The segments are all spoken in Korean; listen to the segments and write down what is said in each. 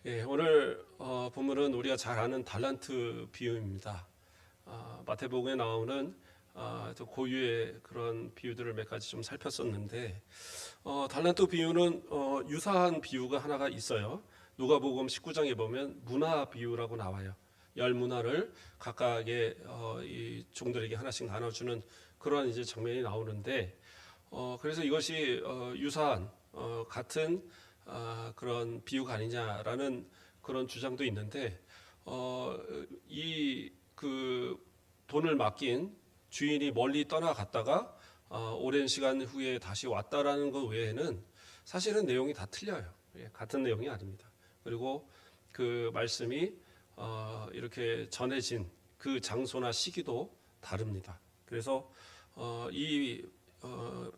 오늘 본문은 우리가 잘 아는 달란트 비유입니다. 마태복음에 나오는 또 고유의 그런 비유들을 몇 가지 좀 살폈었는데 달란트 비유는 유사한 비유가 하나가 있어요. 누가복음 19장에 보면 문화 비유라고 나와요. 열 문화를 각각의 이 종들에게 하나씩 나눠주는 그런 이제 장면이 나오는데 그래서 이것이 유사한 같은 그런 비유가 아니냐라는 그런 주장도 있는데 이 그 돈을 맡긴 주인이 멀리 떠나갔다가 오랜 시간 후에 다시 왔다라는 것 외에는 사실은 내용이 다 틀려요. 같은 내용이 아닙니다. 그리고 그 말씀이 이렇게 전해진 그 장소나 시기도 다릅니다. 그래서 이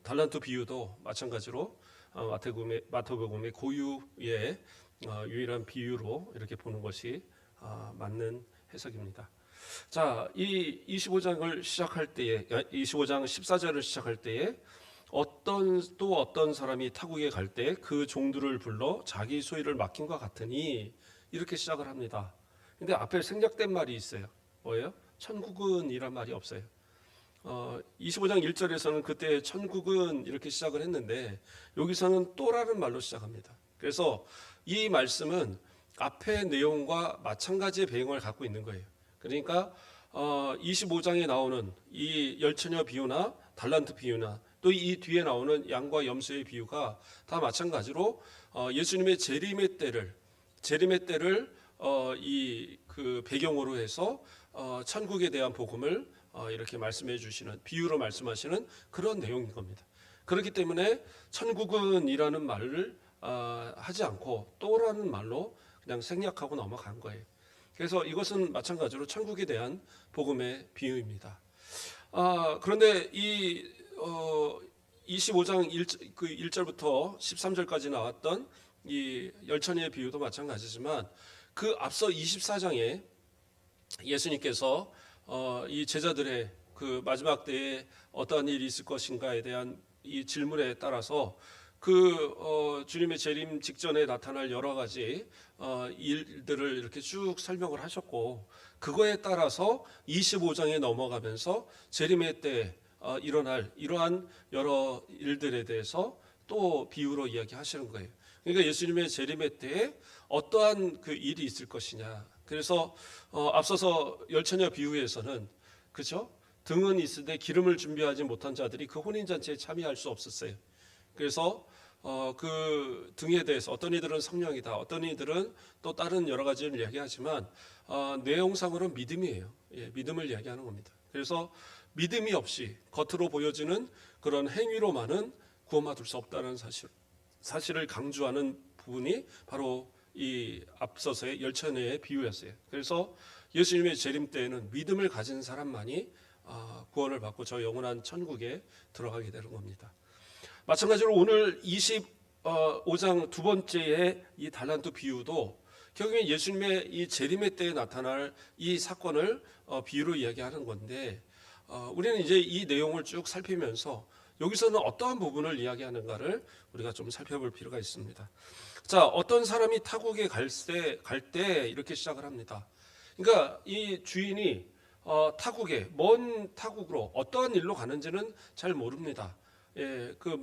달란트 비유도 마찬가지로 마태복음의 고유의 유일한 비유로 이렇게 보는 것이 맞는 해석입니다. 자, 이 25장을 시작할 때에 25장 14절을 시작할 때에 어떤 사람이 타국에 갈 때 그 종들을 불러 자기 소유를 맡긴 것 같으니 이렇게 시작을 합니다. 근데 앞에 생략된 말이 있어요. 뭐예요? 천국은 이란 말이 없어요. 25장 1절에서는 그때 천국은 이렇게 시작을 했는데 여기서는 또라는 말로 시작합니다. 그래서 이 말씀은 앞의 내용과 마찬가지의 배경을 갖고 있는 거예요. 그러니까 25장에 나오는 이 열처녀 비유나 달란트 비유나 또 이 뒤에 나오는 양과 염소의 비유가 다 마찬가지로 예수님의 재림의 때를 이 그 배경으로 해서 천국에 대한 복음을 이렇게 말씀해 주시는 비유로 말씀하시는 그런 내용인 겁니다. 그렇기 때문에 천국은이라는 말을 하지 않고 또라는 말로 그냥 생략하고 넘어간 거예요. 그래서 이것은 마찬가지로 천국에 대한 복음의 비유입니다. 그런데 이 25장 1절부터 13절까지 나왔던 이 열처녀의 비유도 마찬가지지만 그 앞서 24장에 예수님께서 이 제자들의 그 마지막 때에 어떠한 일이 있을 것인가에 대한 이 질문에 따라서 그 주님의 재림 직전에 나타날 여러 가지 일들을 이렇게 쭉 설명을 하셨고 그거에 따라서 25장에 넘어가면서 재림의 때 일어날 이러한 여러 일들에 대해서 또 비유로 이야기하시는 거예요. 그러니까 예수님의 재림의 때에 어떠한 그 일이 있을 것이냐. 그래서 앞서서 열처녀 비유에서는 그죠? 등은 있으되 기름을 준비하지 못한 자들이 그 혼인잔치에 참여할 수 없었어요. 그래서 그 등에 대해서 어떤 이들은 성령이다, 어떤 이들은 또 다른 여러 가지를 이야기하지만 내용상으로는 믿음이에요. 믿음을 이야기하는 겁니다. 그래서 믿음이 없이 겉으로 보여지는 그런 행위로만은 구원받을 수 없다는 사실을 강조하는 부분이 바로 이 앞서서의 열처녀의 비유였어요. 그래서 예수님의 재림 때에는 믿음을 가진 사람만이 구원을 받고 저 영원한 천국에 들어가게 되는 겁니다. 마찬가지로 오늘 25장 두 번째의 이 달란트 비유도 결국에 예수님의 이 재림의 때에 나타날 이 사건을 비유로 이야기하는 건데 우리는 이제 이 내용을 쭉 살피면서 여기서는 어떠한 부분을 이야기하는가를 우리가 좀 살펴볼 필요가 있습니다. 자, 어떤 사람이 타국에 갈 때 이렇게 시작을 합니다. 그러니까 이 주인이 타국에 먼 타국으로 어떠한 일로 가는지는 잘 모릅니다. 그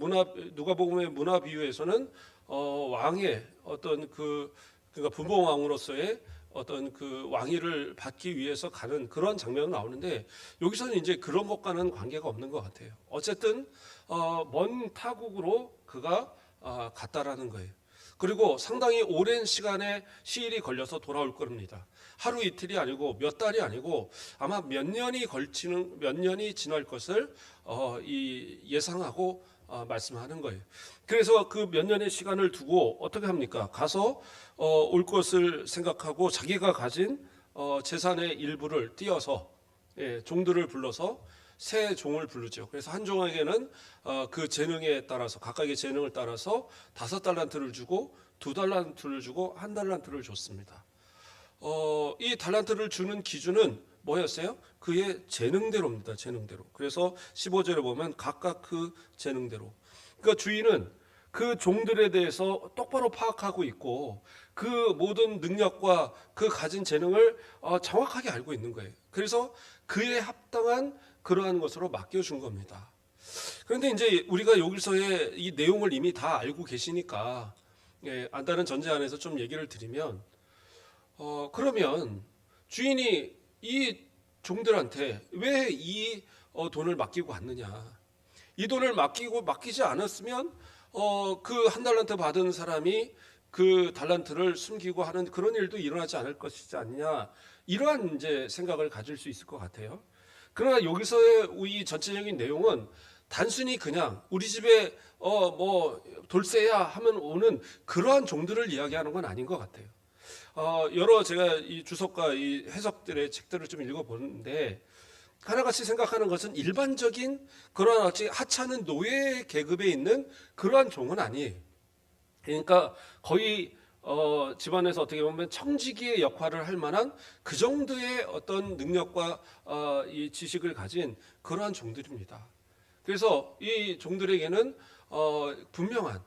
누가복음의 문화 비유에서는 왕의 어떤 그러니까 분봉왕으로서의 어떤 그 왕위를 받기 위해서 가는 그런 장면이 나오는데 여기서는 이제 그런 것과는 관계가 없는 것 같아요. 어쨌든 먼 타국으로 그가 갔다라는 거예요. 그리고 상당히 오랜 시간의 시일이 걸려서 돌아올 겁니다. 하루 이틀이 아니고 몇 달이 아니고 아마 몇 년이 지날 것을 예상하고 말씀하는 거예요. 그래서 그 몇 년의 시간을 두고 어떻게 합니까? 가서 올 것을 생각하고 자기가 가진 재산의 일부를 띄어서 종들을 불러서 세 종을 부르죠. 그래서 한 종에게는 그 재능에 따라서 각각의 재능을 따라서 5달란트를 주고 2달란트를 주고 1달란트를 줬습니다. 이 달란트를 주는 기준은 뭐였어요? 그의 재능대로입니다. 재능대로. 그래서 15절에 보면 각각 그 재능대로. 그러니까 주인은 그 종들에 대해서 똑바로 파악하고 있고 그 모든 능력과 그 가진 재능을 정확하게 알고 있는 거예요. 그래서 그에 합당한 그러한 것으로 맡겨준 겁니다. 그런데 이제 우리가 여기서의 이 내용을 이미 다 알고 계시니까 안다는 전제 안에서 좀 얘기를 드리면 그러면 주인이 이 종들한테 왜 이 돈을 맡기고 왔느냐? 이 돈을 맡기지 않았으면 그 한 달란트 받은 사람이 그 달란트를 숨기고 하는 그런 일도 일어나지 않을 것이지 않느냐, 이러한 이제 생각을 가질 수 있을 것 같아요. 그러나 여기서의 이 전체적인 내용은 단순히 그냥 우리 집에 뭐 돌쇠야 하면 오는 그러한 종들을 이야기하는 건 아닌 것 같아요. 여러 제가 이 주석과 이 해석들의 책들을 좀 읽어보는데 하나같이 생각하는 것은 일반적인 그러한 하찮은 노예 계급에 있는 그러한 종은 아니에요. 그러니까 거의 집안에서 어떻게 보면 청지기의 역할을 할 만한 그 정도의 어떤 능력과 이 지식을 가진 그러한 종들입니다. 그래서 이 종들에게는 분명한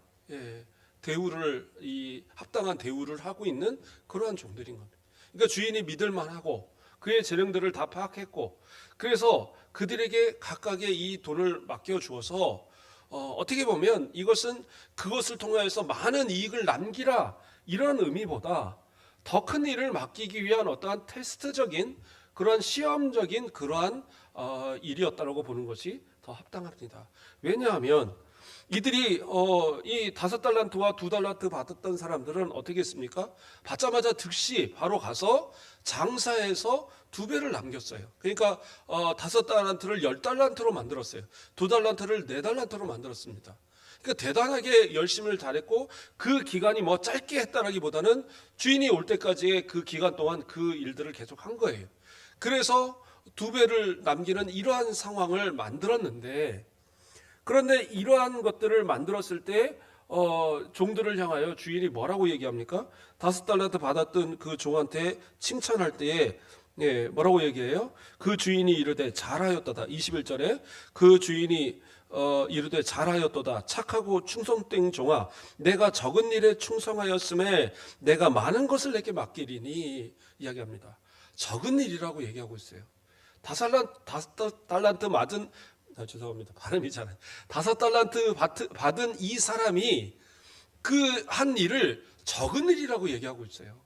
대우를 이 합당한 대우를 하고 있는 그러한 종들인 겁니다. 그러니까 주인이 믿을만하고 그의 재능들을 다 파악했고 그래서 그들에게 각각의 이 돈을 맡겨 주어서 어떻게 보면 이것은 그것을 통하여서 많은 이익을 남기라 이런 의미보다 더 큰 일을 맡기기 위한 어떠한 테스트적인 그러한 시험적인 그러한 일이었다고 보는 것이 더 합당합니다. 왜냐하면 이들이 이 5달란트와 2달란트 받았던 사람들은 어떻게 했습니까? 받자마자 즉시 바로 가서 장사해서 2배를 남겼어요. 그러니까 5달란트를 10달란트로 만들었어요. 2달란트를 4달란트로 만들었습니다. 그러니까 대단하게 열심을 다했고 그 기간이 뭐 짧게 했다라기보다는 주인이 올 때까지의 그 기간 동안 그 일들을 계속 한 거예요. 그래서 2배를 남기는 이러한 상황을 만들었는데, 그런데 이러한 것들을 만들었을 때 종들을 향하여 주인이 뭐라고 얘기합니까? 5달란트 받았던 그 종한테 칭찬할 때에 뭐라고 얘기해요? 그 주인이 이르되 잘하였도다. 21절에 그 주인이 이르되 잘하였도다. 착하고 충성된 종아, 내가 적은 일에 충성하였음에 내가 많은 것을 내게 맡기리니 이야기합니다. 적은 일이라고 얘기하고 있어요. 5달란트 맞은 죄송합니다. 발음이 잘 안. 5달란트 받은 이 사람이 그 한 일을 적은 일이라고 얘기하고 있어요.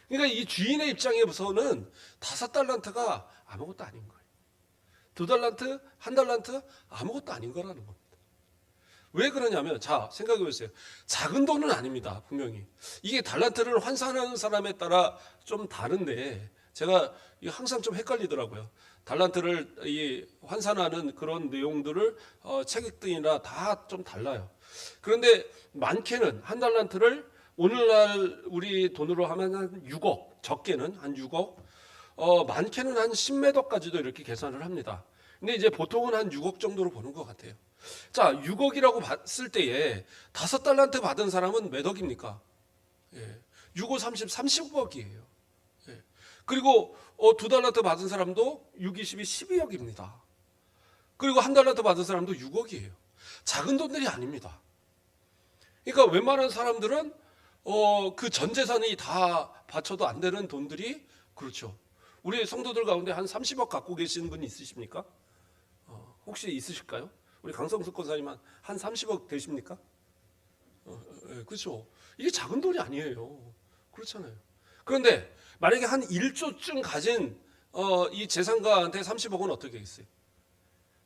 그러니까 이 주인의 입장에서는 5달란트가 아무것도 아닌 거예요. 2달란트, 1달란트 아무것도 아닌 거라는 겁니다. 왜 그러냐면, 자, 생각해 보세요. 작은 돈은 아닙니다. 분명히. 이게 달란트를 환산하는 사람에 따라 좀 다른데, 제가 항상 좀 헷갈리더라고요. 달란트를 이 환산하는 그런 내용들을 책들이나 다 좀 달라요. 그런데 많게는 한 달란트를 오늘날 우리 돈으로 하면 한 6억, 적게는 한 6억, 많게는 한 10매덕까지도 이렇게 계산을 합니다. 근데 이제 보통은 한 6억 정도로 보는 것 같아요. 자, 6억이라고 봤을 때에 5달란트 받은 사람은 몇 억입니까? 6, 5, 30, 30억이에요. 그리고 2달란트 받은 사람도 6, 20이 12억입니다. 그리고 1달란트 받은 사람도 6억이에요. 작은 돈들이 아닙니다. 그러니까 웬만한 사람들은 그 전 재산이 다 바쳐도 안 되는 돈들이, 그렇죠. 우리 성도들 가운데 한 30억 갖고 계시는 분 있으십니까? 혹시 있으실까요? 우리 강성수 권사님 한 30억 되십니까? 그렇죠. 이게 작은 돈이 아니에요. 그렇잖아요. 그런데 만약에 한 1조쯤 가진 이 재산가한테 30억은 어떻게 하겠어요?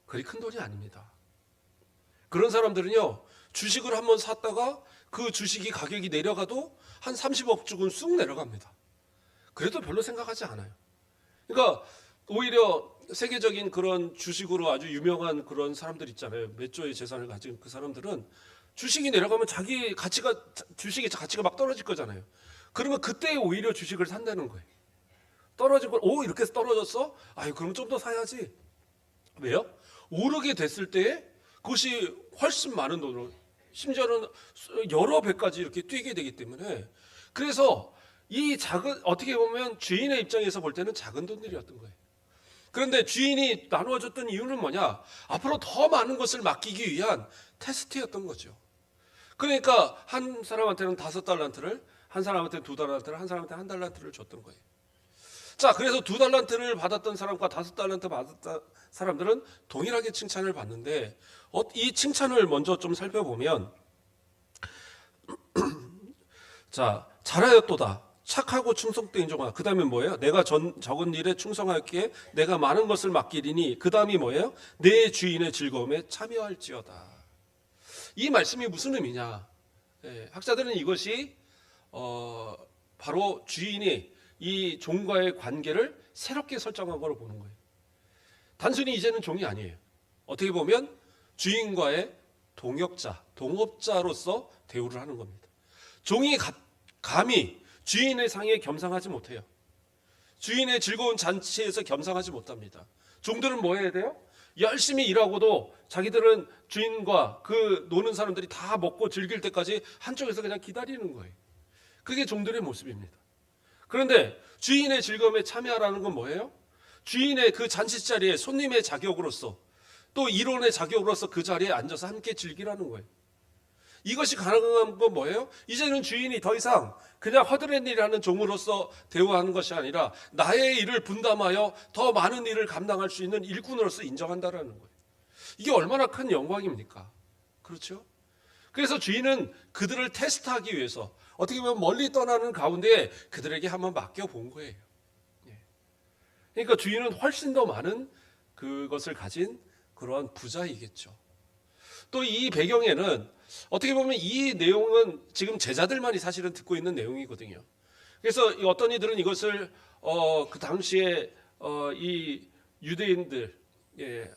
그리 큰 돈이 아닙니다. 그런 사람들은요, 주식을 한번 샀다가 그 주식이 가격이 내려가도 한 30억 주고는 쑥 내려갑니다. 그래도 별로 생각하지 않아요. 그러니까 오히려 세계적인 그런 주식으로 아주 유명한 그런 사람들 있잖아요. 몇 조의 재산을 가진 그 사람들은 주식이 내려가면 주식의 가치가 막 떨어질 거잖아요. 그러면 그때 오히려 주식을 산다는 거예요. 떨어진 걸, 이렇게 떨어졌어? 아유, 그럼 좀 더 사야지. 왜요? 오르게 됐을 때 그것이 훨씬 많은 돈으로, 심지어는 여러 배까지 이렇게 뛰게 되기 때문에, 그래서 이 어떻게 보면 주인의 입장에서 볼 때는 작은 돈들이었던 거예요. 그런데 주인이 나누어줬던 이유는 뭐냐? 앞으로 더 많은 것을 맡기기 위한 테스트였던 거죠. 그러니까 한 사람한테는 5달란트를, 한 사람한테 2달란트를, 한 사람한테 1달란트를 줬던 거예요. 자, 그래서 2달란트를 받았던 사람과 5달란트 받았던 사람들은 동일하게 칭찬을 받는데, 이 칭찬을 먼저 좀 살펴보면, 자, 잘하였도다. 착하고 충성된 인종아. 그 다음에 뭐예요? 내가 적은 일에 충성하였기에 내가 많은 것을 맡기리니, 그 다음이 뭐예요? 내 주인의 즐거움에 참여할지어다. 이 말씀이 무슨 의미냐? 학자들은 이것이 바로 주인이 이 종과의 관계를 새롭게 설정한 거로 보는 거예요. 단순히 이제는 종이 아니에요. 어떻게 보면 주인과의 동업자로서 대우를 하는 겁니다. 종이 감히 주인의 상에 겸상하지 못해요. 주인의 즐거운 잔치에서 겸상하지 못합니다. 종들은 뭐 해야 돼요? 열심히 일하고도 자기들은 주인과 그 노는 사람들이 다 먹고 즐길 때까지 한쪽에서 그냥 기다리는 거예요. 그게 종들의 모습입니다. 그런데 주인의 즐거움에 참여하라는 건 뭐예요? 주인의 그 잔치 자리에 손님의 자격으로서, 또 일원의 자격으로서 그 자리에 앉아서 함께 즐기라는 거예요. 이것이 가능한 건 뭐예요? 이제는 주인이 더 이상 그냥 허드렛 일을 하는 종으로서 대우하는 것이 아니라 나의 일을 분담하여 더 많은 일을 감당할 수 있는 일꾼으로서 인정한다라는 거예요. 이게 얼마나 큰 영광입니까? 그렇죠? 그래서 주인은 그들을 테스트하기 위해서 어떻게 보면 멀리 떠나는 가운데 그들에게 한번 맡겨본 거예요. 그러니까 주인은 훨씬 더 많은 그것을 가진 그러한 부자이겠죠. 또 이 배경에는 어떻게 보면 이 내용은 지금 제자들만이 사실은 듣고 있는 내용이거든요. 그래서 어떤 이들은 이것을 그 당시에 이 유대인들,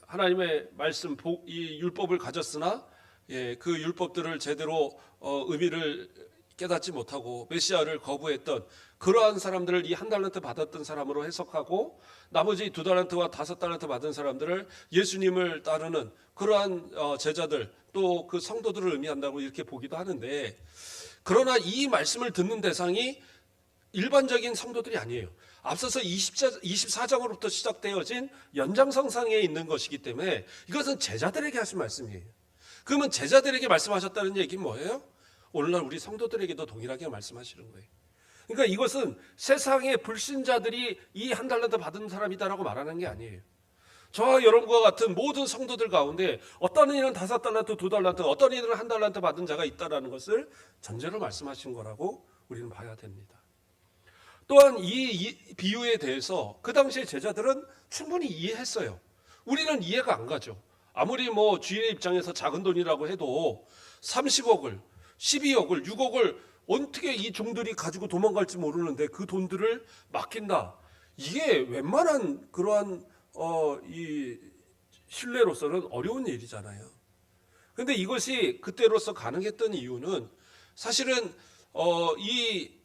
하나님의 말씀, 이 율법을 가졌으나 그 율법들을 제대로 의미를 깨닫지 못하고 메시아를 거부했던 그러한 사람들을 이 1달란트 받았던 사람으로 해석하고, 나머지 2달란트와 5달란트 받은 사람들을 예수님을 따르는 그러한 제자들, 또 그 성도들을 의미한다고 이렇게 보기도 하는데, 그러나 이 말씀을 듣는 대상이 일반적인 성도들이 아니에요. 앞서서 24장으로부터 시작되어진 연장선상에 있는 것이기 때문에 이것은 제자들에게 하신 말씀이에요. 그러면 제자들에게 말씀하셨다는 얘기는 뭐예요? 오늘날 우리 성도들에게도 동일하게 말씀하시는 거예요. 그러니까 이것은 세상의 불신자들이 이 1달란트 받은 사람이다라고 말하는 게 아니에요. 저와 여러분과 같은 모든 성도들 가운데 어떤 이는 5달란트, 2달란트, 어떤 이는 1달란트 받은 자가 있다라는 것을 전제로 말씀하신 거라고 우리는 봐야 됩니다. 또한 이 비유에 대해서 그 당시의 제자들은 충분히 이해했어요. 우리는 이해가 안 가죠. 아무리 뭐 주인의 입장에서 작은 돈이라고 해도 30억을, 12억을, 6억을 어떻게 이 종들이 가지고 도망갈지 모르는데 그 돈들을 맡긴다. 이게 웬만한 그러한 이 신뢰로서는 어려운 일이잖아요. 그런데 이것이 그때로서 가능했던 이유는 사실은 이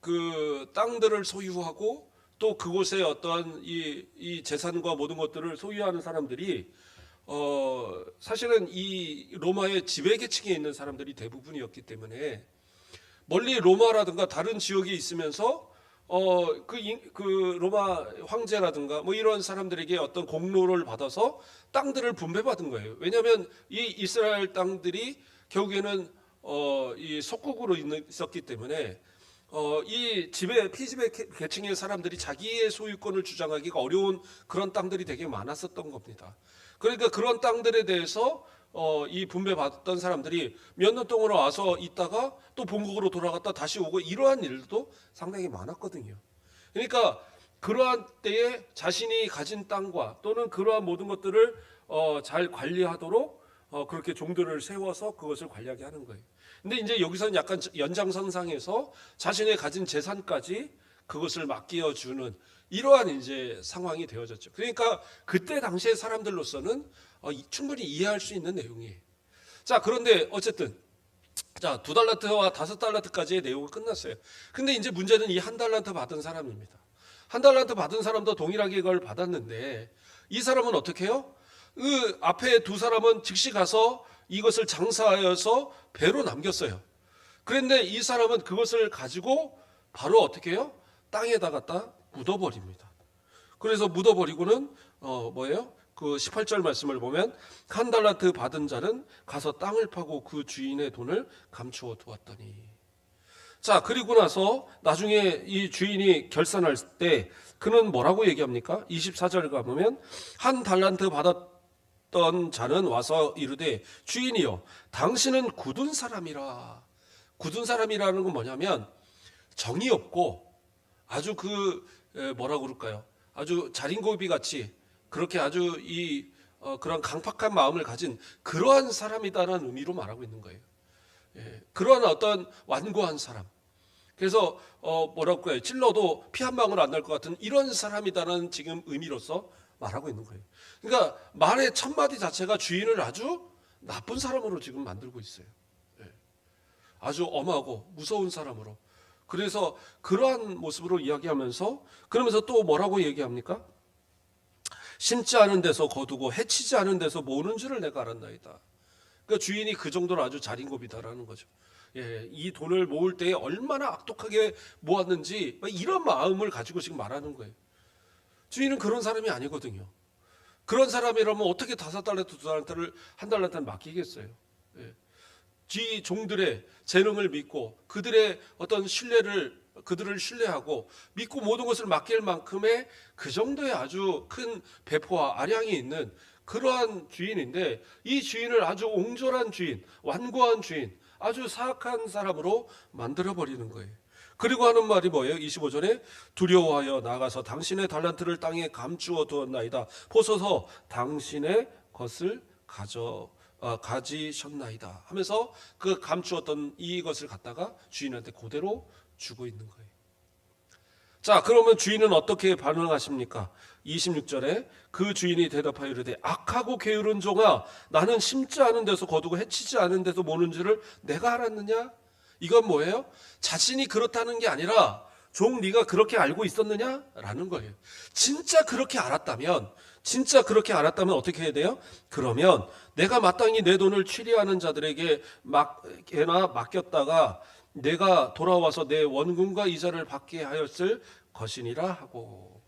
그 땅들을 소유하고 또 그곳에 어떤 이 재산과 모든 것들을 소유하는 사람들이 사실은 이 로마의 지배계층에 있는 사람들이 대부분이었기 때문에 멀리 로마라든가 다른 지역에 있으면서 그 로마 황제라든가 뭐 이런 사람들에게 어떤 공로를 받아서 땅들을 분배받은 거예요. 왜냐하면 이 이스라엘 땅들이 결국에는 이 속국으로 있었기 때문에 이 피지배 계층의 사람들이 자기의 소유권을 주장하기가 어려운 그런 땅들이 되게 많았었던 겁니다. 그러니까 그런 땅들에 대해서 이 분배받았던 사람들이 몇 년 동안 와서 있다가 또 본국으로 돌아갔다 다시 오고 이러한 일도 상당히 많았거든요. 그러니까 그러한 때에 자신이 가진 땅과 또는 그러한 모든 것들을 잘 관리하도록 그렇게 종들을 세워서 그것을 관리하게 하는 거예요. 근데 이제 여기서는 약간 연장선상에서 자신의 가진 재산까지 그것을 맡겨주는 이러한 이제 상황이 되어졌죠. 그러니까 그때 당시의 사람들로서는 충분히 이해할 수 있는 내용이에요. 자, 그런데 어쨌든 자, 2달란트와 5달란트까지의 내용은 끝났어요. 근데 이제 문제는 이 1달란트 받은 사람입니다. 1달란트 받은 사람도 동일하게 이걸 받았는데 이 사람은 어떻게 해요? 그 앞에 2 사람은 즉시 가서 이것을 장사하여서 배로 남겼어요. 그런데 이 사람은 그것을 가지고 바로 어떻게 해요? 땅에다 갖다 묻어버립니다. 그래서 묻어버리고는 뭐예요? 그 18절 말씀을 보면 1달란트 받은 자는 가서 땅을 파고 그 주인의 돈을 감추어 두었더니. 자, 그리고 나서 나중에 이 주인이 결산할 때 그는 뭐라고 얘기합니까? 24절 가보면 한 달란트 받았던 자는 와서 이르되 주인이여 당신은 굳은 사람이라. 굳은 사람이라는 건 뭐냐면 정이 없고 아주 뭐라고 그럴까요? 아주 자린고비 같이 그렇게 아주 그런 강팍한 마음을 가진 그러한 사람이다라는 의미로 말하고 있는 거예요. 그러한 어떤 완고한 사람. 그래서 뭐라고 해요? 찔러도 피 한 방울 안 날 것 같은 이런 사람이다라는 지금 의미로서 말하고 있는 거예요. 그러니까 말의 첫 마디 자체가 주인을 아주 나쁜 사람으로 지금 만들고 있어요. 아주 엄하고 무서운 사람으로. 그래서 그러한 모습으로 이야기하면서 그러면서 또 뭐라고 얘기합니까? 심지 않은 데서 거두고 해치지 않은 데서 모으는 줄을 내가 알았나이다. 그러니까 주인이 그 정도로 아주 자린고비다라는 거죠. 이 돈을 모을 때 얼마나 악독하게 모았는지 이런 마음을 가지고 지금 말하는 거예요. 주인은 그런 사람이 아니거든요. 그런 사람이라면 어떻게 5달란트, 2달란트를 한 달란트를 맡기겠어요. 지 종들의 재능을 믿고 그들의 어떤 그들을 신뢰하고 믿고 모든 것을 맡길 만큼의 그 정도의 아주 큰 배포와 아량이 있는 그러한 주인인데 이 주인을 아주 옹졸한 주인, 완고한 주인, 아주 사악한 사람으로 만들어버리는 거예요. 그리고 하는 말이 뭐예요? 25절에 두려워하여 나가서 당신의 달란트를 땅에 감추어 두었나이다. 보소서 당신의 것을 가지셨나이다 하면서 그 감추었던 이것을 갖다가 주인한테 그대로 주고 있는 거예요. 자, 그러면 주인은 어떻게 반응하십니까? 26절에 그 주인이 대답하여 이르되 악하고 게으른 종아 나는 심지 않은 데서 거두고 해치지 않은 데서 모는 줄을 내가 알았느냐? 이건 뭐예요? 자신이 그렇다는 게 아니라 종 네가 그렇게 알고 있었느냐? 라는 거예요. 진짜 그렇게 알았다면 어떻게 해야 돼요? 그러면 내가 마땅히 내 돈을 취리하는 자들에게 맡겼다가 내가 돌아와서 내 원금과 이자를 받게 하였을 것이니라 하고,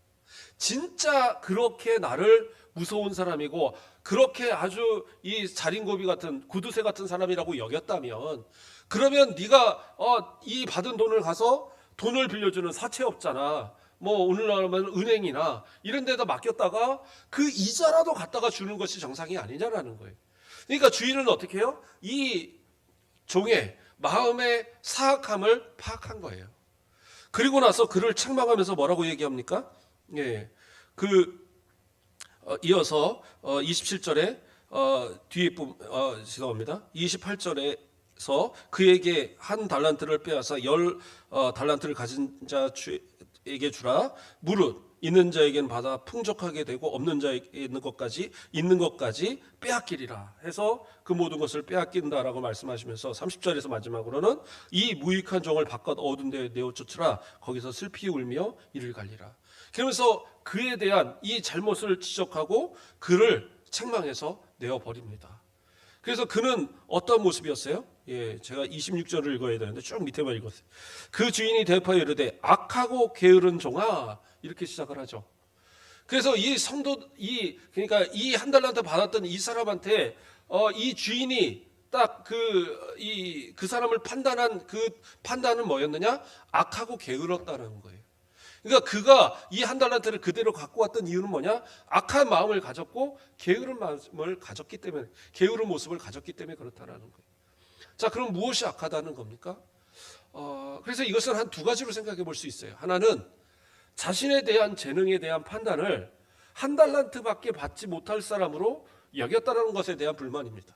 진짜 그렇게 나를 무서운 사람이고 그렇게 아주 이 자린고비 같은 구두쇠 같은 사람이라고 여겼다면 그러면 네가 이 받은 돈을 가서 돈을 빌려주는 사채업자나 뭐 오늘날 하면 은행이나 이런 데다 맡겼다가 그 이자라도 갖다가 주는 것이 정상이 아니냐라는 거예요. 그러니까 주인은 어떻게 해요? 이 종의 마음의 사악함을 파악한 거예요. 그리고 나서 그를 책망하면서 뭐라고 얘기합니까? 이어서 27절에 죄송합니다. 28절에서 그에게 한 달란트를 빼앗아 10달란트를 가진 자에게 주라. 무릇 있는 자에게는 받아 풍족하게 되고 없는 자에게 있는 것까지 빼앗기리라 해서 그 모든 것을 빼앗긴다라고 말씀하시면서 30절에서 마지막으로는 이 무익한 종을 바깥 어두운 데에 내어 쫓으라. 거기서 슬피 울며 이를 갈리라. 그러면서 그에 대한 이 잘못을 지적하고 그를 책망해서 내어버립니다. 그래서 그는 어떤 모습이었어요? 제가 26절을 읽어야 되는데 쭉 밑에만 읽었어요. 그 주인이 대답하여 이르되 악하고 게으른 종아, 이렇게 시작을 하죠. 그래서 이 그러니까 이 한 달란트 받았던 이 사람한테 이 주인이 딱 그 사람을 판단한 그 판단은 뭐였느냐? 악하고 게으렀다는 거예요. 그러니까 그가 이 한 달란트를 그대로 갖고 왔던 이유는 뭐냐? 악한 마음을 가졌고 게으른 마음을 가졌기 때문에, 게으른 모습을 가졌기 때문에 그렇다라는 거예요. 자, 그럼 무엇이 악하다는 겁니까? 그래서 이것은 한 두 가지로 생각해 볼 수 있어요. 하나는 자신에 대한 재능에 대한 판단을 한 달란트밖에 받지 못할 사람으로 여겼다는 것에 대한 불만입니다.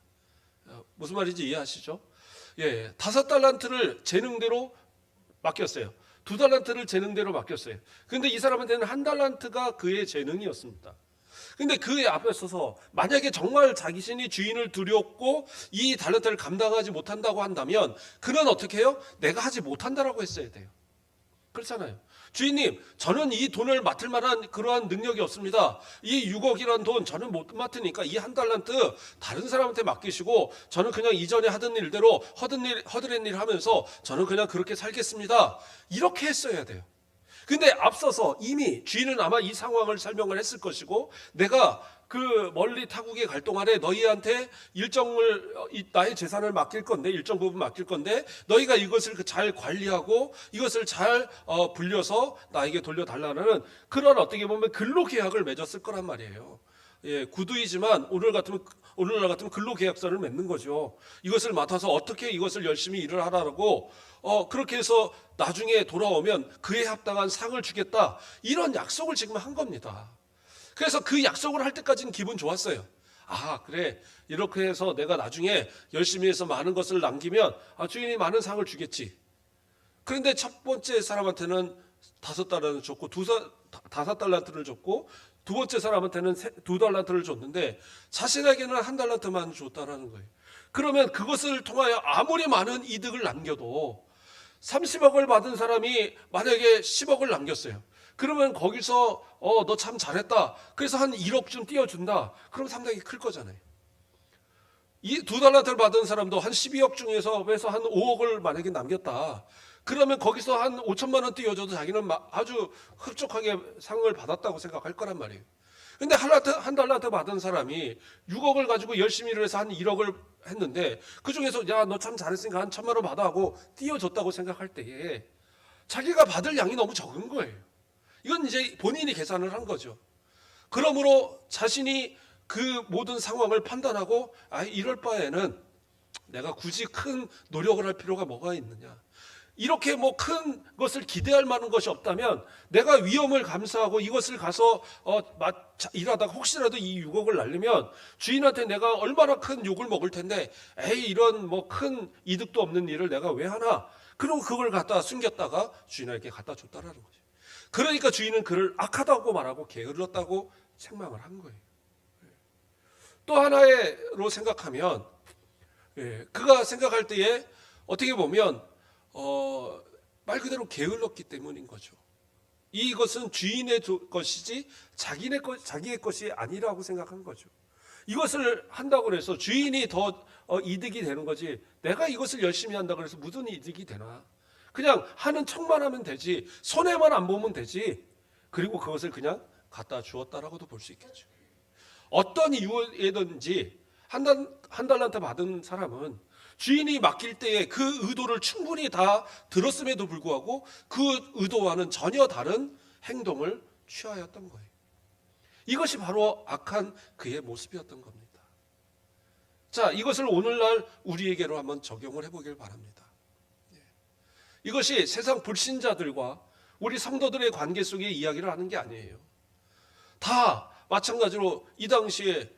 무슨 말인지 이해하시죠? 5달란트를 재능대로 맡겼어요. 2달란트를 재능대로 맡겼어요. 그런데 이 사람한테는 한 달란트가 그의 재능이었습니다. 근데 그의 앞에 서서 만약에 정말 자신이 주인을 두렵고 이 달란트를 감당하지 못한다고 한다면 그는 어떻게 해요? 내가 하지 못한다라고 했어야 돼요. 그렇잖아요. 주인님, 저는 이 돈을 맡을 만한 그러한 능력이 없습니다. 이 6억이라는 돈 저는 못 맡으니까 이 한 달란트 다른 사람한테 맡기시고 저는 그냥 이전에 하던 일대로 허드렛 일 하면서 저는 그냥 그렇게 살겠습니다. 이렇게 했어야 돼요. 근데 앞서서 이미 주인은 아마 이 상황을 설명을 했을 것이고 내가 그 멀리 타국에 갈 동안에 너희한테 일정을 나의 재산을 맡길 건데 일정 부분 맡길 건데 너희가 이것을 잘 관리하고 이것을 잘 불려서 나에게 돌려달라는 그런 어떻게 보면 근로 계약을 맺었을 거란 말이에요. 예, 구두이지만 오늘날 같으면 근로 계약서를 맺는 거죠. 이것을 맡아서 어떻게 이것을 열심히 일을 하라고 그렇게 해서 나중에 돌아오면 그에 합당한 상을 주겠다. 이런 약속을 지금 한 겁니다. 그래서 그 약속을 할 때까지는 기분 좋았어요. 아, 그래. 이렇게 해서 내가 나중에 열심히 해서 많은 것을 남기면 주인이 많은 상을 주겠지. 그런데 첫 번째 사람한테는 5달러를 줬고 5달란트를 줬고 두 번째 사람한테는 2달란트를 줬는데 자신에게는 1달란트만 줬다라는 거예요. 그러면 그것을 통하여 아무리 많은 이득을 남겨도 30억을 받은 사람이 만약에 10억을 남겼어요. 그러면 거기서 너 참 잘했다. 그래서 한 1억쯤 띄워준다. 그럼 상당히 클 거잖아요. 이 2달란트를 받은 사람도 한 12억 중에서 한 5억을 만약에 남겼다. 그러면 거기서 한 5천만 원 띄워줘도 자기는 아주 흡족하게 상을 받았다고 생각할 거란 말이에요. 근데 한 달란트 받은 사람이 6억을 가지고 열심히 일을 해서 한 1억을 했는데 그 중에서 야, 너 참 잘했으니까 한 1,000만 원 받아 하고 띄워줬다고 생각할 때에 자기가 받을 양이 너무 적은 거예요. 이건 이제 본인이 계산을 한 거죠. 그러므로 자신이 그 모든 상황을 판단하고 이럴 바에는 내가 굳이 큰 노력을 할 필요가 뭐가 있느냐. 이렇게 큰 것을 기대할 만한 것이 없다면 내가 위험을 감수하고 이것을 가서 일하다가 혹시라도 이 6억을 날리면 주인한테 내가 얼마나 큰 욕을 먹을 텐데 이런 큰 이득도 없는 일을 내가 왜 하나. 그리고 그걸 갖다 숨겼다가 주인에게 갖다 줬다라는 거죠. 그러니까 주인은 그를 악하다고 말하고 게을렀다고 책망을 한 거예요. 또 하나로 생각하면 그가 생각할 때에 어떻게 보면 말 그대로 게을렀기 때문인 거죠. 이것은 주인의 것이지 자기의 것이 아니라고 생각한 거죠. 이것을 한다고 해서 주인이 더 이득이 되는 거지 내가 이것을 열심히 한다고 해서 무슨 이득이 되나. 그냥 하는 척만 하면 되지 손해만 안 보면 되지. 그리고 그것을 그냥 갖다 주었다라고도 볼 수 있겠죠. 어떤 이유에든지 한 달란트 받은 사람은 주인이 맡길 때에 그 의도를 충분히 다 들었음에도 불구하고 그 의도와는 전혀 다른 행동을 취하였던 거예요. 이것이 바로 악한 그의 모습이었던 겁니다. 자, 이것을 오늘날 우리에게로 한번 적용을 해보길 바랍니다. 이것이 세상 불신자들과 우리 성도들의 관계 속의 이야기를 하는 게 아니에요. 다 마찬가지로 이 당시에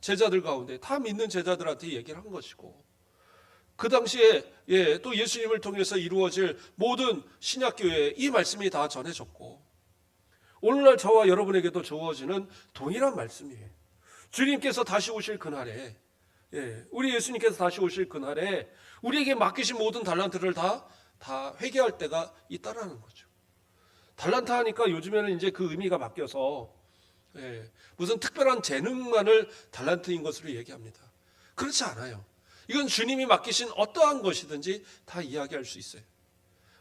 제자들 가운데 다 믿는 제자들한테 얘기를 한 것이고 그 당시에 또 예수님을 통해서 이루어질 모든 신약교회에 이 말씀이 다 전해졌고 오늘날 저와 여러분에게도 주어지는 동일한 말씀이에요. 주님께서 다시 오실 그날에 우리 예수님께서 다시 오실 그날에 우리에게 맡기신 모든 달란트를 다 회개할 때가 있다라는 거죠. 달란트 하니까 요즘에는 이제 그 의미가 바뀌어서 무슨 특별한 재능만을 달란트인 것으로 얘기합니다. 그렇지 않아요. 이건 주님이 맡기신 어떠한 것이든지 다 이야기할 수 있어요.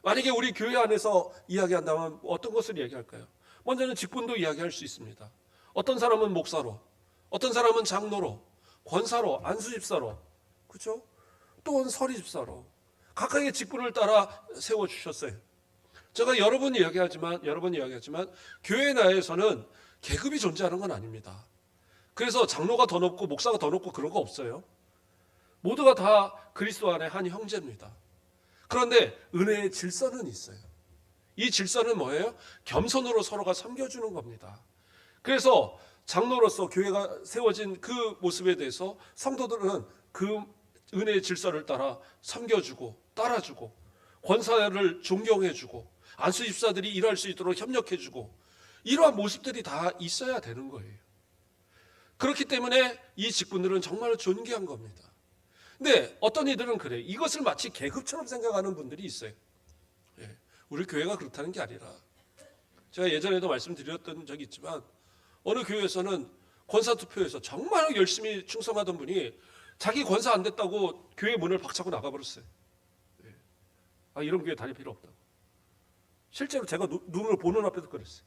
만약에 우리 교회 안에서 이야기한다면 어떤 것을 이야기할까요? 먼저는 직분도 이야기할 수 있습니다. 어떤 사람은 목사로, 어떤 사람은 장로로, 권사로, 안수집사로, 그렇죠? 또는 서리집사로 각각의 직분을 따라 세워주셨어요. 제가 여러 번 이야기하지만 교회 내에서는 계급이 존재하는 건 아닙니다. 그래서 장로가 더 높고 목사가 더 높고 그런 거 없어요. 모두가 다 그리스도 안에 한 형제입니다. 그런데 은혜의 질서는 있어요. 이 질서는 뭐예요? 겸손으로 서로가 섬겨주는 겁니다. 그래서 장로로서 교회가 세워진 그 모습에 대해서 성도들은 그 은혜의 질서를 따라 섬겨주고 따라주고 권사를 존경해주고 안수집사들이 일할 수 있도록 협력해주고 이러한 모습들이 다 있어야 되는 거예요. 그렇기 때문에 이 직분들은 정말 존귀한 겁니다. 근데 어떤 이들은 그래요. 이것을 마치 계급처럼 생각하는 분들이 있어요. 우리 교회가 그렇다는 게 아니라 제가 예전에도 말씀드렸던 적이 있지만 어느 교회에서는 권사 투표에서 정말 열심히 충성하던 분이 자기 권사 안 됐다고 교회 문을 박차고 나가버렸어요. 이런 교회 다닐 필요 없다고. 실제로 제가 눈으로 보는 앞에서 그랬어요.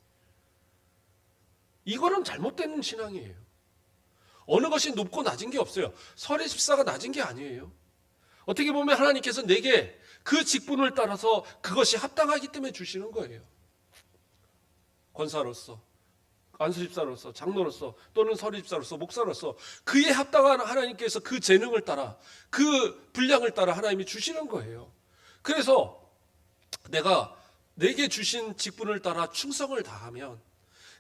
이거는 잘못된 신앙이에요. 어느 것이 높고 낮은 게 없어요. 설의 집사가 낮은 게 아니에요. 어떻게 보면 하나님께서 내게 그 직분을 따라서 그것이 합당하기 때문에 주시는 거예요. 권사로서, 안수집사로서, 장로로서, 또는 서리집사로서, 목사로서 그에 합당한 하나님께서 그 재능을 따라, 그 분량을 따라 하나님이 주시는 거예요. 그래서 내가 내게 주신 직분을 따라 충성을 다하면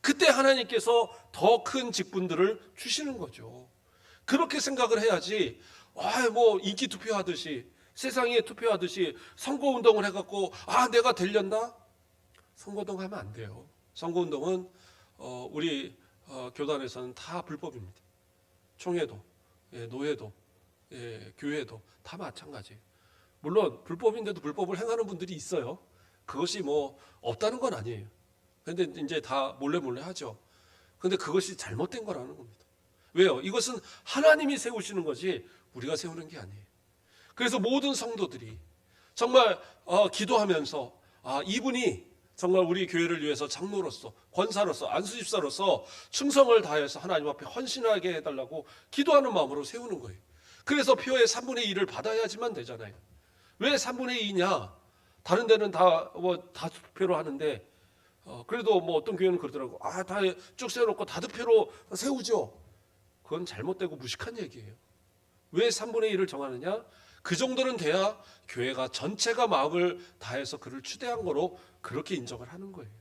그때 하나님께서 더 큰 직분들을 주시는 거죠. 그렇게 생각을 해야지, 뭐 인기 투표하듯이, 세상에 투표하듯이 선거운동을 해갖고 내가 되려나? 선거운동 하면 안 돼요. 선거운동은 우리 교단에서는 다 불법입니다. 총회도, 노회도, 교회도 다 마찬가지예요. 물론 불법인데도 불법을 행하는 분들이 있어요. 그것이 뭐 없다는 건 아니에요. 그런데 이제 다 몰래 하죠. 그런데 그것이 잘못된 거라는 겁니다. 왜요? 이것은 하나님이 세우시는 것이 우리가 세우는 게 아니에요. 그래서 모든 성도들이 정말 기도하면서 이분이 정말 우리 교회를 위해서 장로로서, 권사로서, 안수집사로서 충성을 다해서 하나님 앞에 헌신하게 해달라고 기도하는 마음으로 세우는 거예요. 그래서 표의 3분의 1을 받아야지만 되잖아요. 왜 3분의 2냐? 다른 데는 다 다투표로 하는데 그래도 뭐 어떤 교회는 그러더라고. 다 쭉 세워놓고 다투표로 세우죠. 그건 잘못되고 무식한 얘기예요. 왜 3분의 1을 정하느냐? 그 정도는 돼야 교회가 전체가 마음을 다해서 그를 추대한 거로 그렇게 인정을 하는 거예요.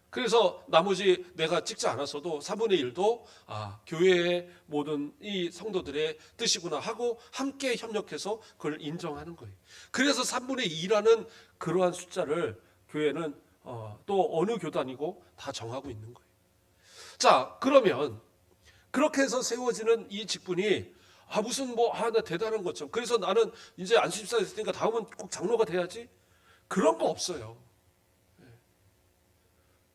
그래서 나머지 내가 찍지 않았어도 3분의 1도 교회의 모든 이 성도들의 뜻이구나 하고 함께 협력해서 그걸 인정하는 거예요. 그래서 3분의 2라는 그러한 숫자를 교회는 또 어느 교단이고 다 정하고 있는 거예요. 자, 그러면 그렇게 해서 세워지는 이 직분이 무슨 나 대단한 것처럼, 그래서 나는 이제 안수집사 됐으니까 다음은 꼭 장로가 돼야지, 그런 거 없어요.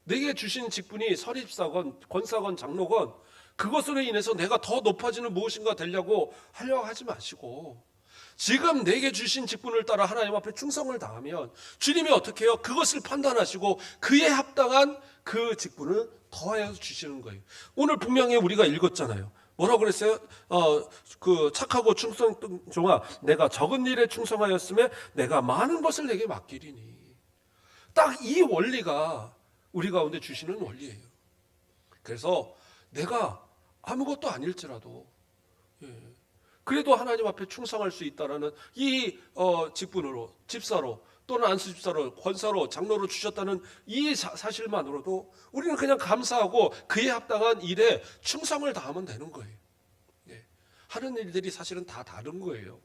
내게 주신 직분이 서리집사건 권사건 장로건 그것으로 인해서 내가 더 높아지는 무엇인가 되려고 하려고 하지 마시고, 지금 내게 주신 직분을 따라 하나님 앞에 충성을 다하면 주님이 어떻게 해요? 그것을 판단하시고 그에 합당한 그 직분을 더하여 주시는 거예요. 오늘 분명히 우리가 읽었잖아요. 뭐라고 그랬어요? 그 착하고 충성된 종아, 내가 적은 일에 충성하였음에 내가 많은 것을 내게 맡기리니. 딱 이 원리가 우리 가운데 주시는 원리예요. 그래서 내가 아무것도 아닐지라도 그래도 하나님 앞에 충성할 수 있다라는 이 직분으로, 집사로 또는 안수집사로, 권사로, 장로로 주셨다는 이 사실만으로도 우리는 그냥 감사하고 그에 합당한 일에 충성을 다하면 되는 거예요. 하는 일들이 사실은 다 다른 거예요.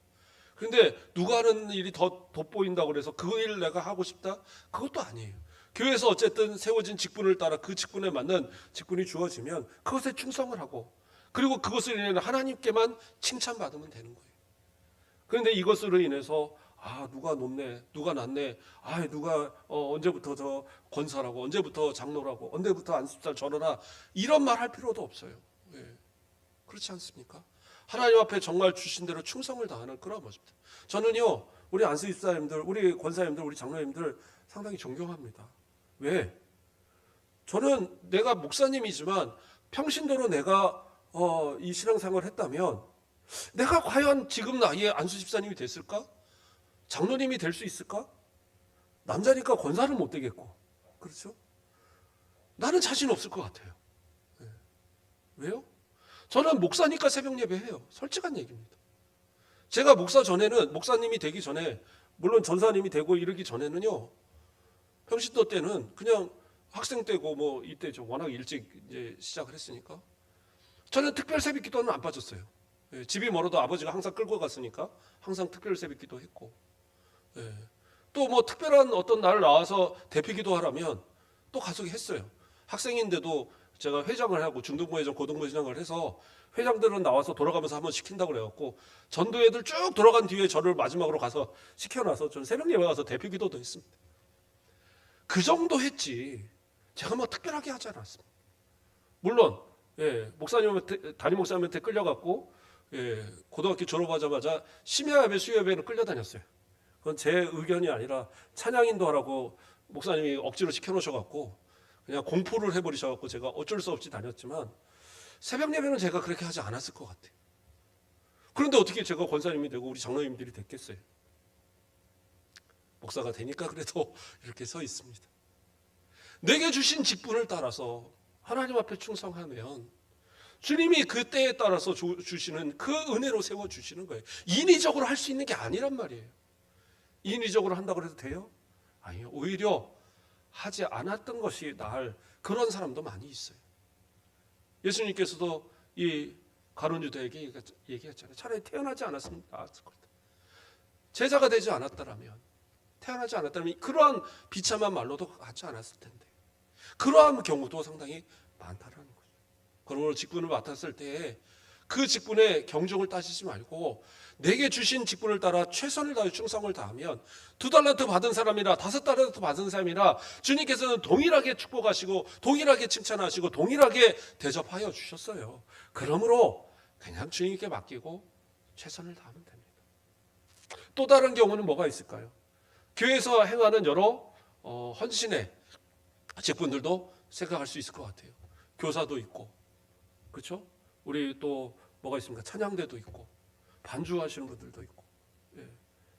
그런데 누가 하는 일이 더 돋보인다고 그래서 그 일을 내가 하고 싶다? 그것도 아니에요. 교회에서 어쨌든 세워진 직분을 따라 그 직분에 맞는 직분이 주어지면 그것에 충성을 하고, 그리고 그것을 인해 하나님께만 칭찬받으면 되는 거예요. 그런데 이것으로 인해서 누가 높네, 누가 낮네, 누가 언제부터 저 권사라고, 언제부터 장로라고, 언제부터 안수집사 저러나, 이런 말 할 필요도 없어요. 그렇지 않습니까? 하나님 앞에 정말 주신 대로 충성을 다하는 그런 모습입니다. 저는요, 우리 안수집사님들, 우리 권사님들, 우리 장로님들 상당히 존경합니다. 왜? 저는 내가 목사님이지만 평신도로 내가 이 신앙생활을 했다면 내가 과연 지금 나이에 안수집사님이 됐을까? 장로님이 될 수 있을까? 남자니까 권사는 못 되겠고, 그렇죠? 나는 자신 없을 것 같아요. 왜요? 저는 목사니까 새벽 예배해요. 솔직한 얘기입니다. 제가 목사님이 되기 전에, 물론 전사님이 되고 이러기 전에는요, 평신도 때는 그냥 학생 때고 이때 좀 워낙 일찍 이제 시작을 했으니까 저는 특별 새벽 기도는 안 빠졌어요. 집이 멀어도 아버지가 항상 끌고 갔으니까 항상 특별 새벽 기도 했고, 또 특별한 어떤 날 나와서 대피 기도하라면 또 가서 했어요. 학생인데도 제가 회장을 하고 중등부회장, 고등부회장을 해서 회장들은 나와서 돌아가면서 한번 시킨다고 그래갖고 전도회들 쭉 돌아간 뒤에 저를 마지막으로 가서 시켜놔서 저는 새벽 예배 가서 대피 기도도 했습니다. 그 정도 했지 제가 특별하게 하지 않았습니다. 물론 담임 목사님한테 끌려갔고 고등학교 졸업하자마자 심야예배, 수요예배는 끌려다녔어요. 그건 제 의견이 아니라 찬양인도 하라고 목사님이 억지로 시켜놓으셔갖고 그냥 공포를 해버리셔갖고 제가 어쩔 수 없이 다녔지만 새벽 예배는 제가 그렇게 하지 않았을 것 같아요. 그런데 어떻게 제가 권사님이 되고 우리 장로님들이 됐겠어요? 목사가 되니까 그래도 이렇게 서 있습니다. 내게 주신 직분을 따라서 하나님 앞에 충성하면 주님이 그 때에 따라서 주시는 그 은혜로 세워주시는 거예요. 인위적으로 할 수 있는 게 아니란 말이에요. 인위적으로 한다고 해도 돼요? 아니요. 오히려 하지 않았던 것이 나을 그런 사람도 많이 있어요. 예수님께서도 이 가룟 유다에게 얘기했잖아요. 차라리 태어나지 않았으면 나았을 거다. 제자가 되지 않았다라면, 태어나지 않았다면 그러한 비참한 말로도 하지 않았을 텐데, 그러한 경우도 상당히 많다라는 거죠. 그러므로 직분을 맡았을 때 그 직분의 경종을 따지지 말고 내게 주신 직분을 따라 최선을 다해 충성을 다하면 2달란트 받은 사람이라 5달란트 받은 사람이라 주님께서는 동일하게 축복하시고 동일하게 칭찬하시고 동일하게 대접하여 주셨어요. 그러므로 그냥 주님께 맡기고 최선을 다하면 됩니다. 또 다른 경우는 뭐가 있을까요? 교회에서 행하는 여러 헌신의 직분들도 생각할 수 있을 것 같아요. 교사도 있고, 그렇죠? 우리 또 뭐가 있습니까? 찬양대도 있고, 반주하시는 분들도 있고, 예.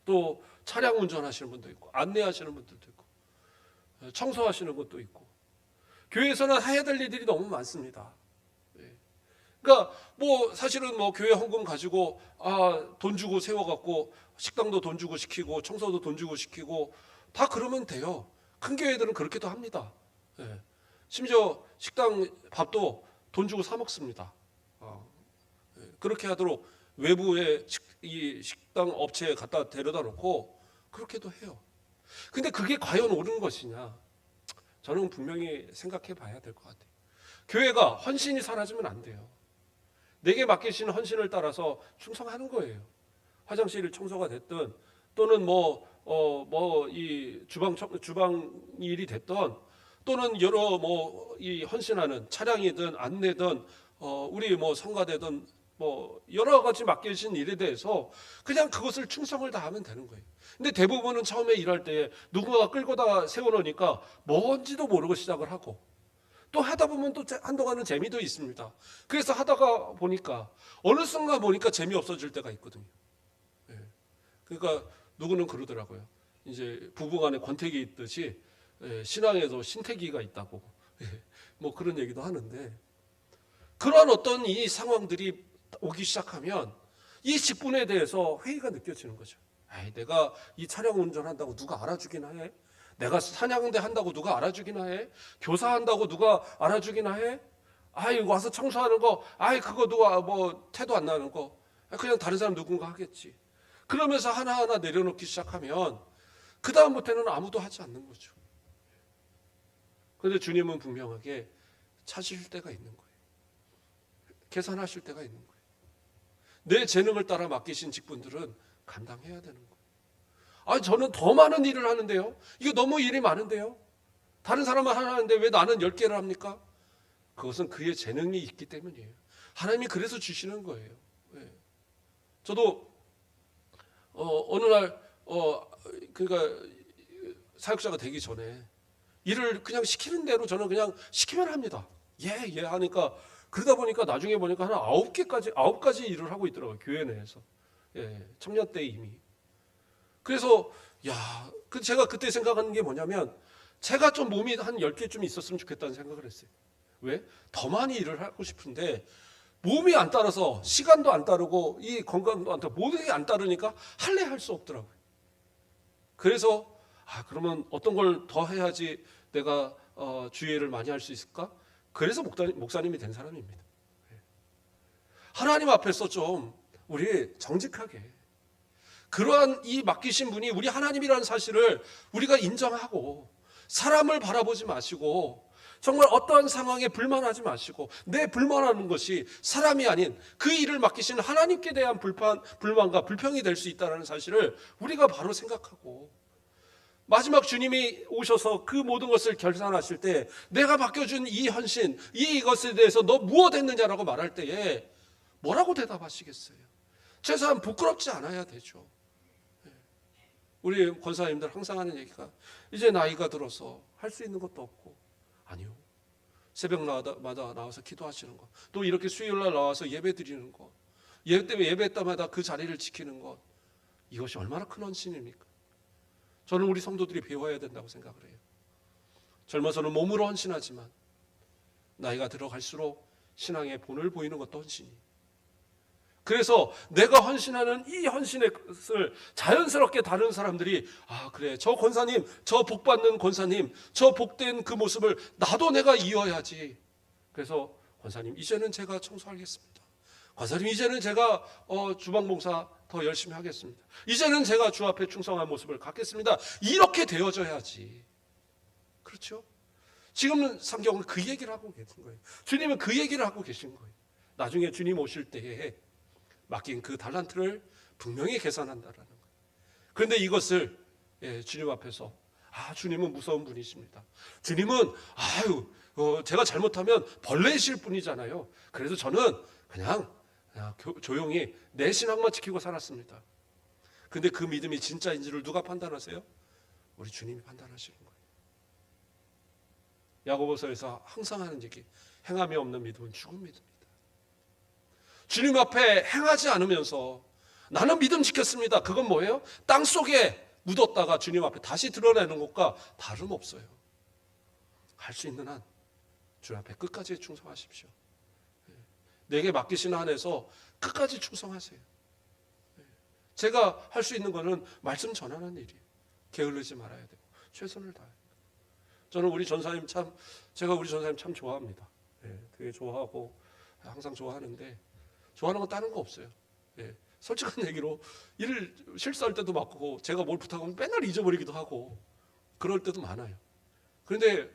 또 차량 운전하시는 분도 있고, 안내하시는 분들도 있고, 청소하시는 것도 있고, 교회에서는 해야 될 일들이 너무 많습니다. 예. 그러니까 뭐 사실은 뭐 교회 헌금 가지고 돈 주고 세워갖고 식당도 돈 주고 시키고 청소도 돈 주고 시키고 다 그러면 돼요. 큰 교회들은 그렇게도 합니다. 예. 심지어 식당 밥도 돈 주고 사 먹습니다. 그렇게 하도록 외부에 이 식당 업체에 갖다 데려다 놓고 그렇게도 해요. 근데 그게 과연 옳은 것이냐? 저는 분명히 생각해 봐야 될 것 같아요. 교회가 헌신이 사라지면 안 돼요. 내게 맡기신 헌신을 따라서 충성하는 거예요. 화장실 청소가 됐든 또는 이 주방 일이 됐던 또는 여러 이 헌신하는 차량이든 안내든 우리 성가되든 여러 가지 맡겨진 일에 대해서 그냥 그것을 충성을 다하면 되는 거예요. 근데 대부분은 처음에 일할 때 누군가가 끌고다 세워놓으니까 뭔지도 모르고 시작을 하고 또 하다 보면 또 한동안은 재미도 있습니다. 그래서 하다가 보니까 어느 순간 보니까 재미 없어질 때가 있거든요. 예. 그러니까 누구는 그러더라고요. 이제 부부간에 권태기 있듯이 신앙에도 신태기가 있다고 그런 얘기도 하는데 그러한 어떤 이 상황들이 오기 시작하면 이 직분에 대해서 회의가 느껴지는 거죠. 내가 이 차량 운전한다고 누가 알아주기나 해? 내가 사냥대 한다고 누가 알아주기나 해? 교사한다고 누가 알아주기나 해? 와서 청소하는 거, 그거 누가 태도 안 나는 거, 그냥 다른 사람 누군가 하겠지. 그러면서 하나하나 내려놓기 시작하면 그 다음부터는 아무도 하지 않는 거죠. 그런데 주님은 분명하게 찾으실 때가 있는 거예요. 계산하실 때가 있는 거예요. 내 재능을 따라 맡기신 직분들은 감당해야 되는 거예요. 저는 더 많은 일을 하는데요. 이거 너무 일이 많은데요. 다른 사람은 하나 하는데 왜 나는 10개를 합니까? 그것은 그의 재능이 있기 때문이에요. 하나님이 그래서 주시는 거예요. 저도 어느 날 그러니까 사역자가 되기 전에 일을 그냥 시키는 대로 저는 그냥 시키면 합니다. 예 하니까 그러다 보니까 나중에 보니까 한 9가지 일을 하고 있더라고요. 교회 내에서. 청년 때 이미. 그래서 제가 그때 생각하는 게 뭐냐면 제가 좀 몸이 한 10개쯤 있었으면 좋겠다는 생각을 했어요. 왜? 더 많이 일을 하고 싶은데 몸이 안 따라서 시간도 안 따르고 이 건강도 안 따르고 모든 게 안 따르니까 할 수 없더라고요. 그래서 그러면 어떤 걸 더 해야지 내가 주의를 많이 할 수 있을까? 그래서 목사님이 된 사람입니다. 하나님 앞에서 좀 우리 정직하게 그러한 이 맡기신 분이 우리 하나님이라는 사실을 우리가 인정하고 사람을 바라보지 마시고 정말 어떠한 상황에 불만하지 마시고 내 불만하는 것이 사람이 아닌 그 일을 맡기신 하나님께 대한 불만과 불평이 될 수 있다는 사실을 우리가 바로 생각하고 마지막 주님이 오셔서 그 모든 것을 결산하실 때 내가 맡겨준 이 헌신, 이것에 대해서 너 무엇 했느냐라고 말할 때에 뭐라고 대답하시겠어요? 최소한 부끄럽지 않아야 되죠. 우리 권사님들 항상 하는 얘기가 이제 나이가 들어서 할 수 있는 것도 없고 아니요. 새벽마다 나와서 기도하시는 것, 또 이렇게 수요일날 나와서 예배 드리는 것, 예배 때문에 예배 때마다 그 자리를 지키는 것, 이것이 얼마나 큰 헌신입니까? 저는 우리 성도들이 배워야 된다고 생각을 해요. 젊어서는 몸으로 헌신하지만 나이가 들어갈수록 신앙의 본을 보이는 것도 헌신이. 그래서 내가 헌신하는 이 헌신의 것을 자연스럽게 다른 사람들이 그래, 저 권사님, 저 복받는 권사님, 저 복된 그 모습을 나도 내가 이어야지. 그래서 권사님 이제는 제가 청소하겠습니다. 권사님 이제는 제가 주방봉사 더 열심히 하겠습니다. 이제는 제가 주 앞에 충성한 모습을 갖겠습니다. 이렇게 되어져야지. 그렇죠? 지금은 성경은 그 얘기를 하고 계신 거예요. 주님은 그 얘기를 하고 계신 거예요. 나중에 주님 오실 때에 맡긴 그 달란트를 분명히 계산한다라는 거예요. 그런데 이것을 주님 앞에서 주님은 무서운 분이십니다. 주님은 제가 잘못하면 벌레이실 분이잖아요. 그래서 저는 그냥 조용히 내 신앙만 지키고 살았습니다. 그런데 그 믿음이 진짜인지를 누가 판단하세요? 우리 주님이 판단하시는 거예요. 야고보서에서 항상 하는 얘기, 행함이 없는 믿음은 죽은 믿음이다. 주님 앞에 행하지 않으면서 나는 믿음 지켰습니다. 그건 뭐예요? 땅 속에 묻었다가 주님 앞에 다시 드러내는 것과 다름없어요. 할 수 있는 한 주님 앞에 끝까지 충성하십시오. 내게 맡기신 한에서 끝까지 충성하세요. 제가 할 수 있는 거는 말씀 전하는 일이에요. 게을르지 말아야 되고 최선을 다해요. 저는 제가 우리 전사님 참 좋아합니다. 되게 좋아하고 항상 좋아하는데 좋아하는 건 다른 거 없어요. 솔직한 얘기로 일을 실수할 때도 많고 제가 뭘 부탁하면 맨날 잊어버리기도 하고 그럴 때도 많아요. 그런데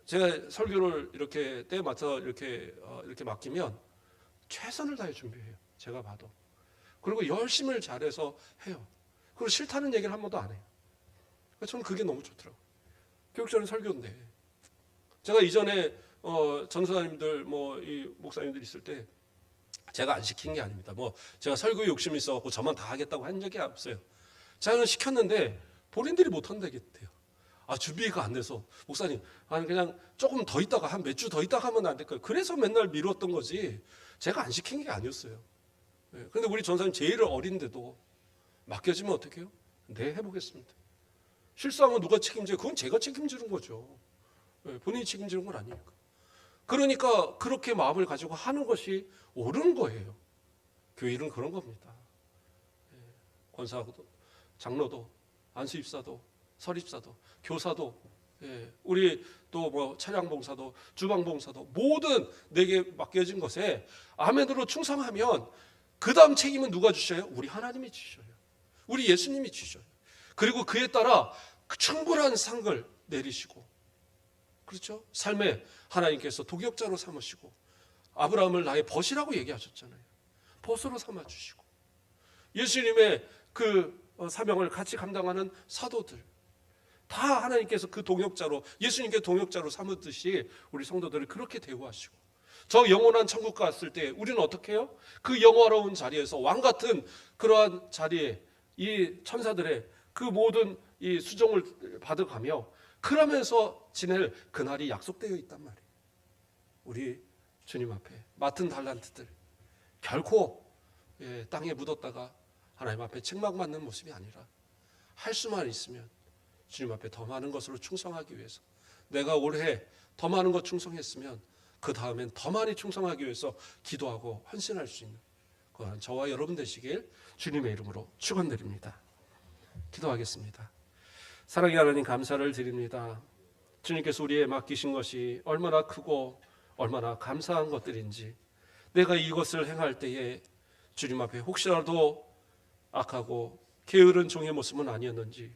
제가 설교를 이렇게 때에 맞춰 이렇게 맡기면 최선을 다해 준비해요. 제가 봐도. 그리고 열심을 잘해서 해요. 그리고 싫다는 얘기를 한 번도 안 해요. 저는 그게 너무 좋더라고요. 교육자는 설교인데 제가 이전에 전사님들 이 목사님들 있을 때 제가 안 시킨 게 아닙니다. 제가 설교 욕심이 있어갖고 저만 다 하겠다고 한 적이 없어요. 저는 시켰는데 본인들이 못 한다겠대요. 준비가 안 돼서 목사님 그냥 조금 더 있다가 한 몇 주 더 있다가 하면 안 될까요? 그래서 맨날 미뤘던 거지 제가 안 시킨 게 아니었어요. 그런데 우리 전사님 제일 어린데도 맡겨지면 어떻게 해요? 네, 해보겠습니다. 실수하면 누가 책임져요? 그건 제가 책임지는 거죠. 본인이 책임지는 건 아니니까. 그러니까 그렇게 마음을 가지고 하는 것이 옳은 거예요. 교회 일은 그런 겁니다. 권사도, 장로도, 안수입사도, 설입사도, 교사도, 우리 또 차량봉사도, 주방봉사도 모든 내게 맡겨진 것에 아멘으로 충성하면 그 다음 책임은 누가 주셔요? 우리 하나님이 주셔요. 우리 예수님이 주셔요. 그리고 그에 따라 충분한 상을 내리시고, 그렇죠? 삶에 하나님께서 동역자로 삼으시고 아브라함을 나의 벗이라고 얘기하셨잖아요. 벗으로 삼아주시고 예수님의 그 사명을 같이 감당하는 사도들 다 하나님께서 그 동역자로 예수님께 동역자로 삼았듯이 우리 성도들을 그렇게 대우하시고 저 영원한 천국 갔을 때 우리는 어떻게 해요? 그 영화로운 자리에서 왕같은 그러한 자리에 이 천사들의 그 모든 이 수종을 받아가며 그러면서 지낼 그날이 약속되어 있단 말이에요. 우리 주님 앞에 맡은 달란트들 결코 땅에 묻었다가 하나님 앞에 책망받는 모습이 아니라 할 수만 있으면 주님 앞에 더 많은 것으로 충성하기 위해서 내가 올해 더 많은 것 충성했으면 그 다음엔 더 많이 충성하기 위해서 기도하고 헌신할 수 있는 그런 저와 여러분 되시길 주님의 이름으로 축원드립니다. 기도하겠습니다. 사랑의 하나님 감사를 드립니다. 주님께서 우리에 맡기신 것이 얼마나 크고 얼마나 감사한 것들인지 내가 이것을 행할 때에 주님 앞에 혹시라도 악하고 게으른 종의 모습은 아니었는지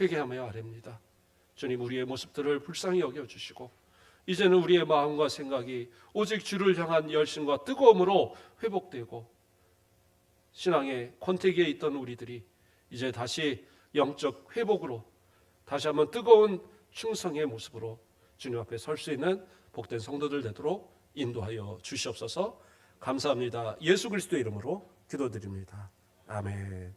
회개하며 아뢰옵니다. 주님 우리의 모습들을 불쌍히 여겨주시고 이제는 우리의 마음과 생각이 오직 주를 향한 열심과 뜨거움으로 회복되고 신앙의 권태기에 있던 우리들이 이제 다시 영적 회복으로 다시 한번 뜨거운 충성의 모습으로 주님 앞에 설 수 있는 복된 성도들 되도록 인도하여 주시옵소서. 감사합니다. 예수 그리스도의 이름으로 기도드립니다. 아멘.